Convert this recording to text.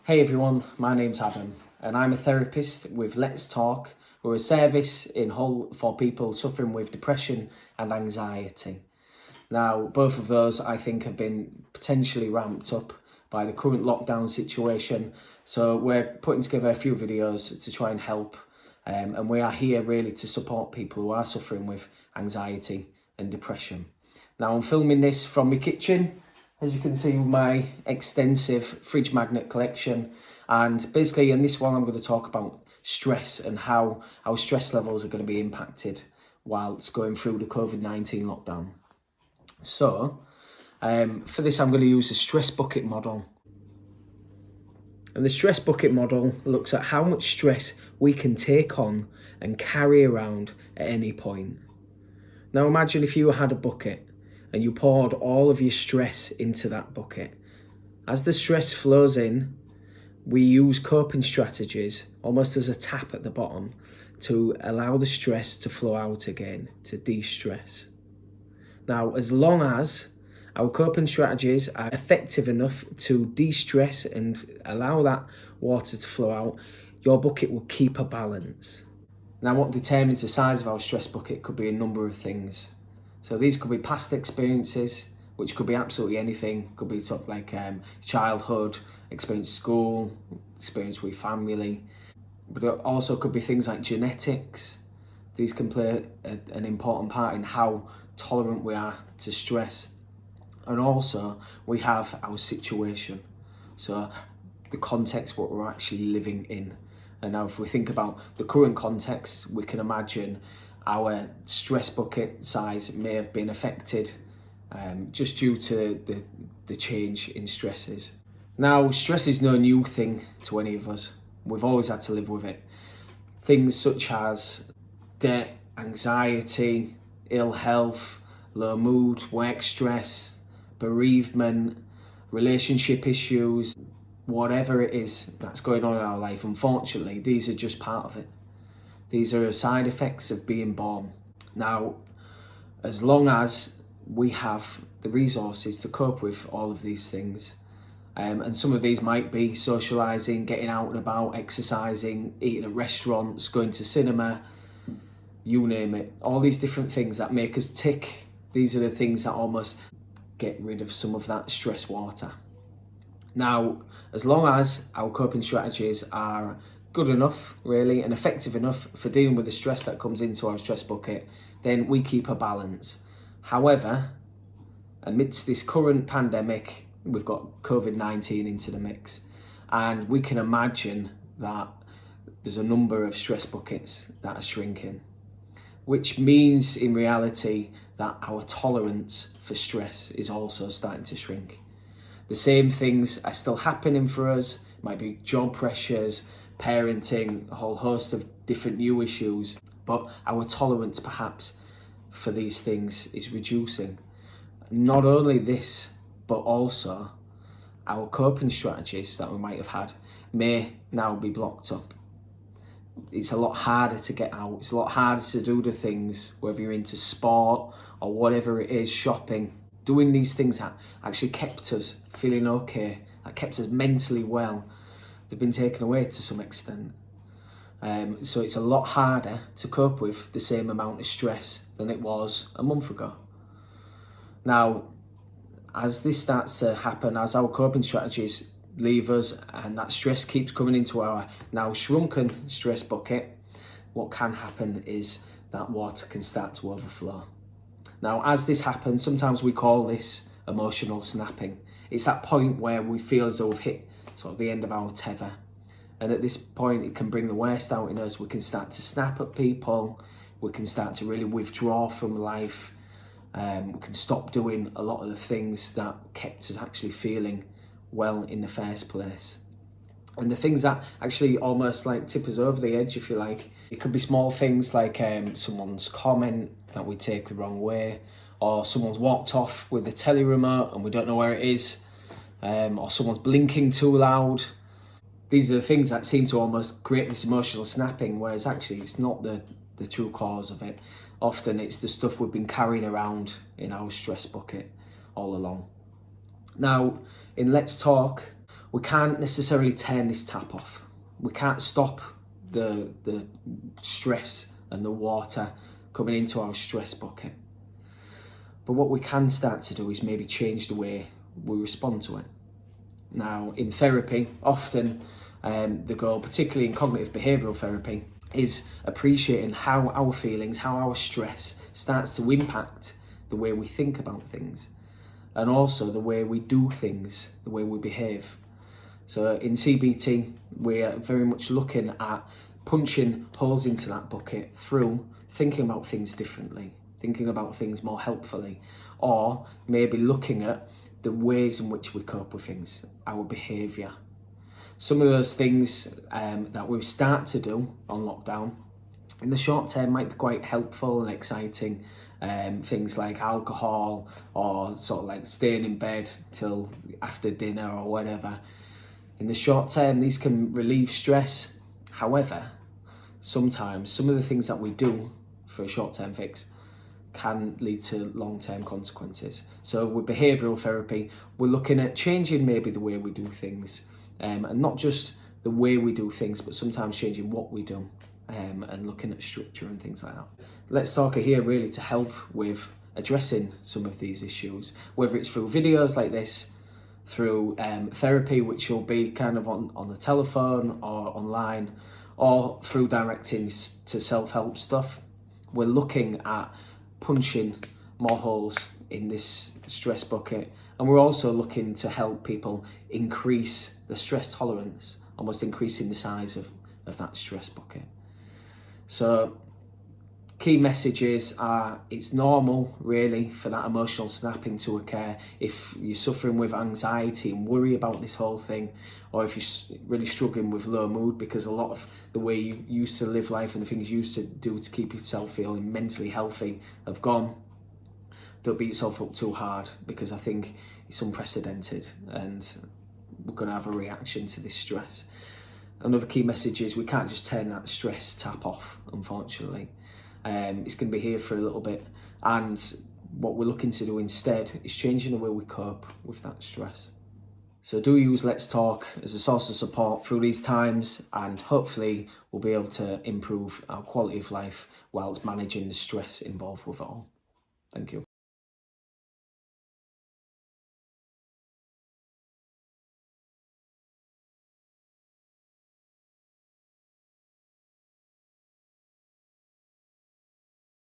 Hey everyone, my name's Adam and I'm a therapist with Let's Talk. We're a service in Hull for people suffering with depression and anxiety. Now, both of those I think have been potentially ramped up by the current lockdown situation. So we're putting together a few videos to try and help. And we are here really to support people who are suffering with anxiety and depression. Now I'm filming this from my kitchen. As you can see, my extensive fridge magnet collection, and basically in this one I'm going to talk about stress and how our stress levels are going to be impacted whilst going through the Covid-19 lockdown. So for this I'm going to use the stress bucket model. And the stress bucket model looks at how much stress we can take on and carry around at any point. Now imagine if you had a bucket and you poured all of your stress into that bucket. As the stress flows in, we use coping strategies almost as a tap at the bottom to allow the stress to flow out again, to de-stress. Now, as long as our coping strategies are effective enough to de-stress and allow that water to flow out, your bucket will keep a balance. Now, what determines the size of our stress bucket could be a number of things. So these could be past experiences, which could be absolutely anything. Could be sort of like childhood, experience school, experience with family. But it also could be things like genetics. These can play an important part in how tolerant we are to stress. And also we have our situation. So the context what we're actually living in. And now if we think about the current context, we can imagine our stress bucket size may have been affected just due to the change in stresses. Now, stress is no new thing to any of us. We've always had to live with it. Things such as debt, anxiety, ill health, low mood, work stress, bereavement, relationship issues, whatever it is that's going on in our life, unfortunately, these are just part of it. These are side effects of being born. Now, as long as we have the resources to cope with all of these things, and some of these might be socialising, getting out and about, exercising, eating at restaurants, going to cinema, you name it, all these different things that make us tick. These are the things that almost get rid of some of that stress water. Now, as long as our coping strategies are good enough, really, and effective enough for dealing with the stress that comes into our stress bucket, then we keep a balance. However, amidst this current pandemic, we've got Covid-19 into the mix, and we can imagine that there's a number of stress buckets that are shrinking, which means in reality that our tolerance for stress is also starting to shrink. The same things are still happening for us. It might be job pressures, parenting, a whole host of different new issues, but our tolerance perhaps for these things is reducing. Not only this, but also our coping strategies that we might have had may now be blocked up. It's a lot harder to get out. It's a lot harder to do the things, whether you're into sport or whatever it is, shopping, doing these things that actually kept us feeling okay, that kept us mentally well. They've been taken away to some extent. So it's a lot harder to cope with the same amount of stress than it was a month ago. Now, as this starts to happen, as our coping strategies leave us and that stress keeps coming into our now shrunken stress bucket, what can happen is that water can start to overflow. Now, as this happens, sometimes we call this emotional snapping. It's that point where we feel as though we've hit sort of the end of our tether. And at this point, it can bring the worst out in us. We can start to snap at people. We can start to really withdraw from life. We can stop doing a lot of the things that kept us actually feeling well in the first place. And the things that actually almost like tip us over the edge, if you like, it could be small things like someone's comment that we take the wrong way, or someone's walked off with the telly remote and we don't know where it is, or someone's blinking too loud. These are the things that seem to almost create this emotional snapping, whereas actually it's not the true cause of it. Often it's the stuff we've been carrying around in our stress bucket all along. Now, in Let's Talk, we can't necessarily turn this tap off. We can't stop the stress and the water coming into our stress bucket. But what we can start to do is maybe change the way we respond to it. Now, in therapy, often the goal, particularly in cognitive behavioural therapy, is appreciating how our feelings, how our stress starts to impact the way we think about things, and also the way we do things, the way we behave. So in CBT, we're very much looking at punching holes into that bucket through thinking about things differently, thinking about things more helpfully, or maybe looking at the ways in which we cope with things, our behaviour. Some of those things that we start to do on lockdown in the short term might be quite helpful and exciting. Things like alcohol, or sort of like staying in bed till after dinner or whatever. In the short term, these can relieve stress. However, sometimes some of the things that we do for a short-term fix can lead to long-term consequences. So with behavioural therapy, we're looking at changing maybe the way we do things, and not just the way we do things, but sometimes changing what we do, and looking at structure and things like that. Let's Talk are here really to help with addressing some of these issues, whether it's through videos like this, through therapy, which will be kind of on the telephone or online, or through directing to self-help stuff. We're looking at punching more holes in this stress bucket, and we're also looking to help people increase the stress tolerance, almost increasing the size of that stress bucket. So key messages are, it's normal really for that emotional snapping to occur if you're suffering with anxiety and worry about this whole thing, or if you're really struggling with low mood because a lot of the way you used to live life and the things you used to do to keep yourself feeling mentally healthy have gone. Don't beat yourself up too hard, because I think it's unprecedented and we're going to have a reaction to this stress. Another key message is we can't just turn that stress tap off, unfortunately. It's going to be here for a little bit, and what we're looking to do instead is changing the way we cope with that stress. So do use Let's Talk as a source of support through these times, and hopefully we'll be able to improve our quality of life whilst managing the stress involved with it all. Thank you.